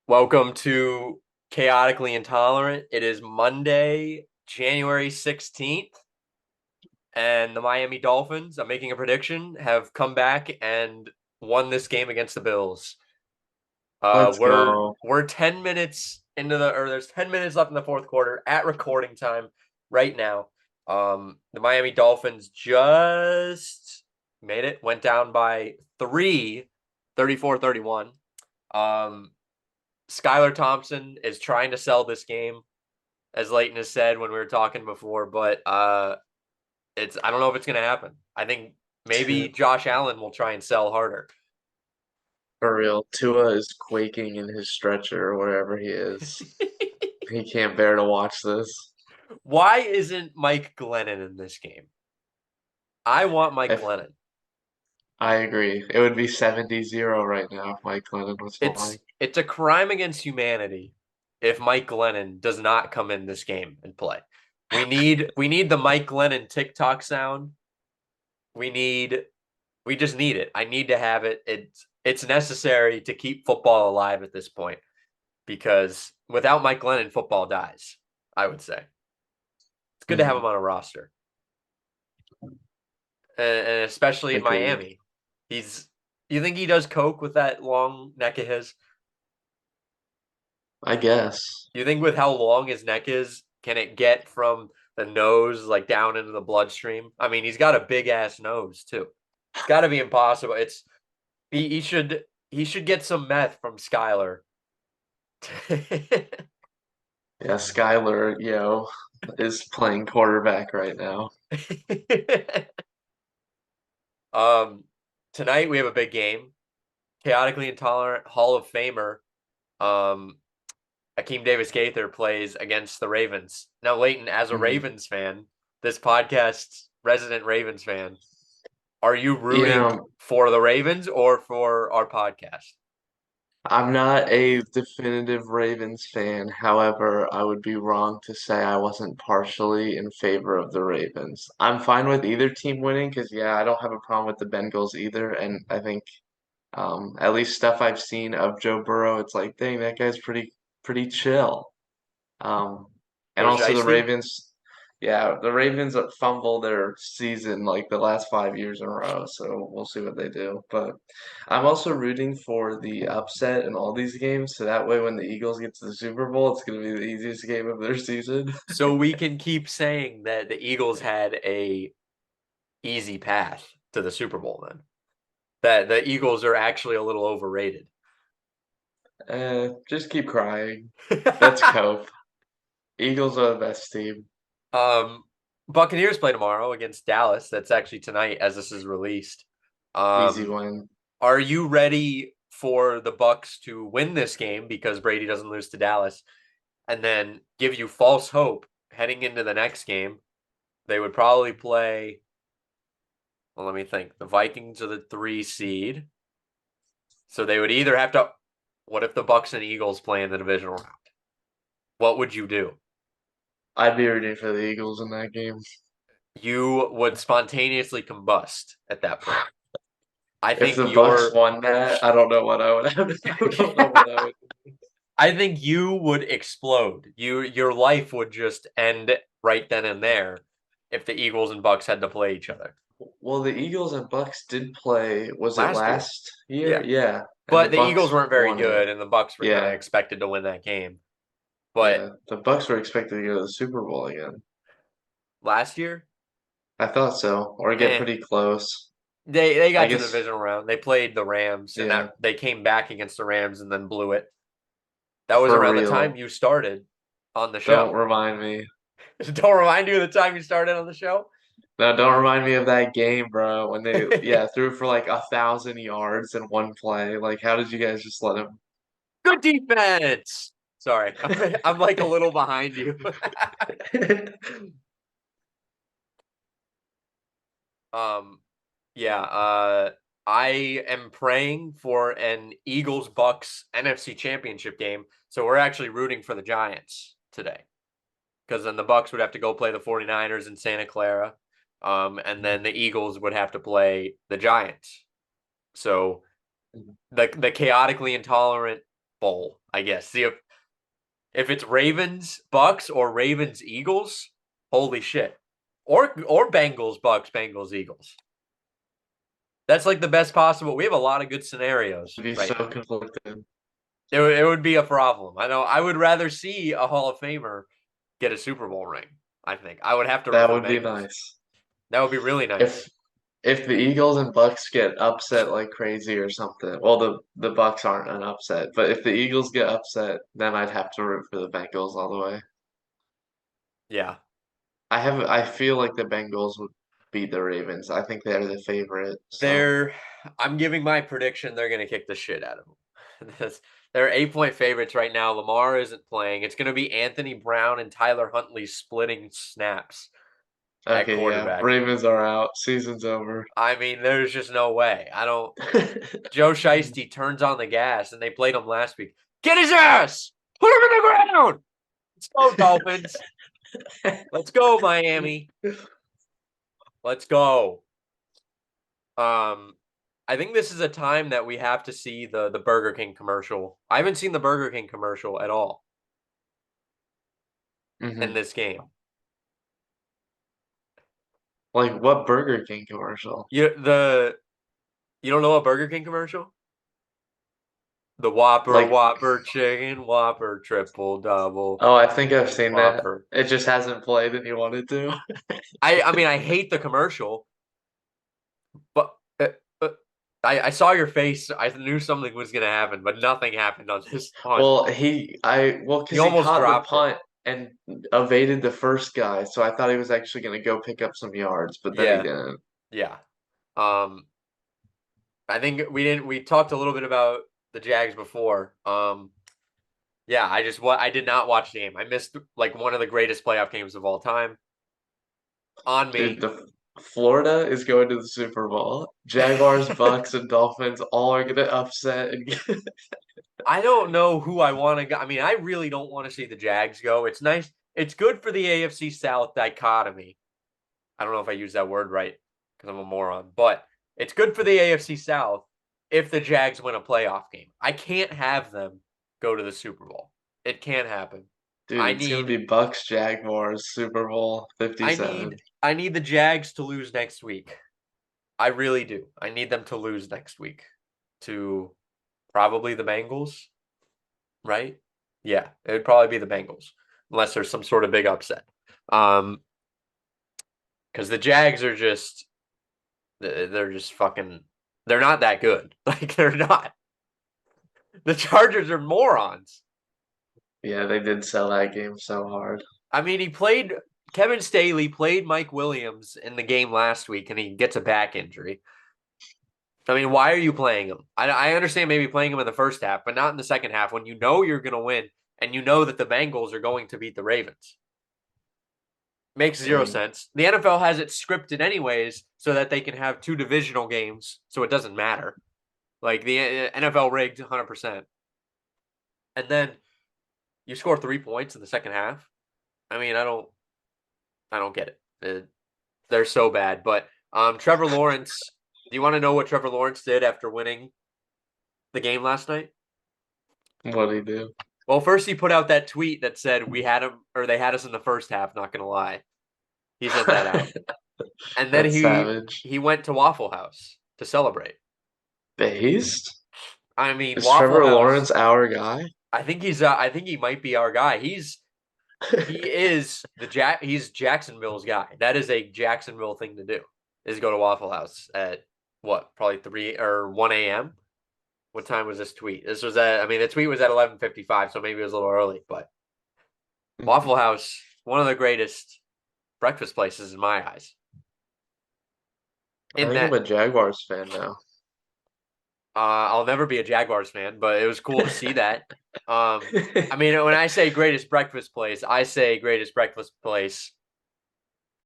Welcome to Chaotically Intolerant. It is Monday, January 16th, and the Miami Dolphins, I'm making a prediction, have come back and won this game against the Bills. Uh, Let's we're go. we're 10 minutes there's 10 minutes left in the fourth quarter at recording time right now. The Miami Dolphins just made it, went down by 34-31. Um, Skylar Thompson is trying to sell this game, as Leighton has said when we were talking before, but it's I don't know if it's going to happen. I think maybe Josh Allen will try and sell harder. For real, Tua is quaking in his stretcher or wherever he is. He can't bear to watch this. Why isn't Mike Glennon in this game? I want Mike If Glennon. I agree, it would be 70-0 right now if Mike Glennon was It's playing. it's a crime against humanity if Mike Glennon does not come in this game and play. We need the Mike Glennon TikTok sound. We need we just need it. I need to have it. It's necessary to keep football alive at this point because without Mike Glennon, football dies. I would say it's good to have Hmm. him on a roster, and especially in Agreed. Miami. He's. You think he does coke with that long neck of his? I guess. You think with how long his neck is, can it get from the nose like down into the bloodstream? I mean, he's got a big ass nose too. It's got to be impossible. He should get some meth from Skyler. Yeah, Skyler, is playing quarterback right now. um, Tonight we have a big game. Chaotically Intolerant Hall of Famer, um, Akeem Davis Gaither plays against the Ravens. Now, Leighton, as a Hmm. Ravens fan, this podcast's resident Ravens fan, are you You rooting know, for the Ravens or for our podcast? I'm not a definitive Ravens fan. However, I would be wrong to say I wasn't partially in favor of the Ravens. I'm fine with either team winning because, yeah, I don't have a problem with the Bengals either. And I think at least stuff I've seen of Joe Burrow, it's like, dang, that guy's pretty chill. Um, and Little also the Shiesty? Ravens, yeah, the Ravens fumble their season like the last 5 years in a row, so we'll see what they do. But I'm also rooting for the upset in all these games, so that way when the Eagles get to the Super Bowl, it's going to be the easiest game of their season. So we can keep saying that the Eagles had a easy path to the Super Bowl then. That the Eagles are actually a little overrated. Just keep crying. Let's cope. Eagles are the best team. um Buccaneers play tomorrow against Dallas. That's actually tonight as this is released. Easy Um win. are you ready for the Bucks to win this game because Brady doesn't lose to Dallas and then give you false hope heading into the next game? They would probably play, well, let me think. The Vikings are the 3 seed. So they would either have to, what if the Bucks and Eagles play in the divisional round? What would you do? I'd be rooting for the Eagles in that game. You would spontaneously combust at that point. I If think the Bucks you're won that, I don't know what I would have. I don't know what I would. I think you would explode. Your life would just end right then and there if the Eagles and Bucks had to play each other Well, the Eagles and Bucks did play. Was it last year. last year? Yeah. Yeah, and the But the Eagles Bucks weren't very won it. good and the Bucks were kind of Yeah, expected to win that game. But yeah. The Bucks were expected to go to the Super Bowl again. last year, I thought so, or get eh, pretty close. they I got to the guess. divisional round. They played the Rams and Yeah, that they came back against the Rams and then blew it. That was for around the time real. you started on the Don't show. remind me. Don't remind you of the time you started on the show. No, don't remind me of that game, bro. When they, yeah, threw for like 1,000 yards in one play. Like, how did you guys just let him? Good defense. Sorry, I'm like a little behind you. um, yeah. I am praying for an Eagles Bucks NFC Championship game. So we're actually rooting for the Giants today because then the Bucks would have to go play the 49ers in Santa Clara. And then the Eagles would have to play the Giants. So the chaotically intolerant bowl, I guess. See if it's Ravens Bucks or Ravens Eagles, holy shit. Or Bengals Bucks, Bengals Eagles. That's like the best possible. We have a lot of good scenarios I'd be right so now. conflicted. It would be a problem. I know. I would rather see a Hall of Famer get a Super Bowl ring. I think I would have to root That for the would be Bengals. nice. That would be really If nice. if the Eagles and Bucks get upset like crazy or something, well, the Bucks aren't an upset, but if the Eagles get upset, then I'd have to root for the Bengals all the way. Yeah, I feel like the Bengals would beat the Ravens. I think they're the favorite, so they're. I'm giving my prediction. They're going to kick the shit out of them. They're 8-point favorites right now. Lamar isn't playing. It's going to be Anthony Brown and Tyler Huntley splitting snaps at okay, yeah. quarterback. Ravens are out. Season's over. I mean, there's just no way. I don't. Joe Shiesty turns on the gas, and they played him last week. Get his ass! Put him in the ground! Let's go, Dolphins. Let's go, Miami. Let's go. I think this is a time that we have to see the Burger King commercial. I haven't seen the Burger King commercial at all in hmm this game. Like what Burger King commercial? You don't know a Burger King commercial? The Whopper, Like, Whopper, chicken, Whopper, triple double, oh, I think I've seen that. Whopper. It just hasn't played and you wanted to. I mean I hate the commercial, but uh, I saw your face. I knew something was gonna happen, but nothing happened on this punt. Because He he almost caught the dropped it. punt and evaded the first guy, so I thought he was actually gonna go pick up some yards, but then he Yeah, didn't. yeah. Um, I think we didn't. We talked a little bit about the Jags before. Yeah. I did not watch the game. I missed like one of the greatest playoff games of all time. On Dude, me. the Florida is going to the Super Bowl. Jaguars, Bucks, and Dolphins all are gonna upset and I don't know who I want to go. I mean, I really don't want to see the Jags go. It's nice. It's good for the AFC South dichotomy. I don't know if I use that word right because I'm a moron, but it's good for the AFC South if the Jags win a playoff game. I can't have them go to the Super Bowl. It can't happen. dude, I it's gonna need be Bucks, Jaguars, Super Bowl I 57. need I need the Jags to lose next week. I really do. I need them to lose next week to probably the Bengals, right? Yeah, it would probably be the Bengals unless there's some sort of big upset. Um because the Jags are just they're just fucking they're not that good. Like they're not. The Chargers are morons. Yeah, they did sell that game so hard. I mean, Kevin Staley played Mike Williams in the game last week and he gets a back injury. I mean, why are you playing him? I understand maybe playing him in the first half, but not in the second half when you know you're going to win and you know that the Bengals are going to beat the Ravens. Makes zero Dang. sense. The NFL has it scripted anyways so that they can have two divisional games, so it doesn't matter. Like the NFL rigged 100%. And then you score 3 points in the second half. I mean, I don't get it. They're so bad. But Trevor Lawrence, do you want to know what Trevor Lawrence did after winning the game last night? What'd he do? Well, first he put out that tweet that said we had him or they had us in the first half, not gonna lie. He sent that out. And then That's savage. he went to Waffle House to celebrate. Based? I mean, Is Waffle Trevor House, Lawrence our guy? I think he might be our guy. He is he's Jacksonville's guy. That is a Jacksonville thing to do. Is go to Waffle House at what? Probably 3 or 1 a.m. What time was this tweet? This was at I mean the tweet was at 11:55, so maybe it was a little early, but Waffle House, one of the greatest breakfast places in my eyes. I In think I'm that a Jaguars fan now. I'll never be a Jaguars fan, but it was cool to see that. I mean, when I say greatest breakfast place, I say greatest breakfast place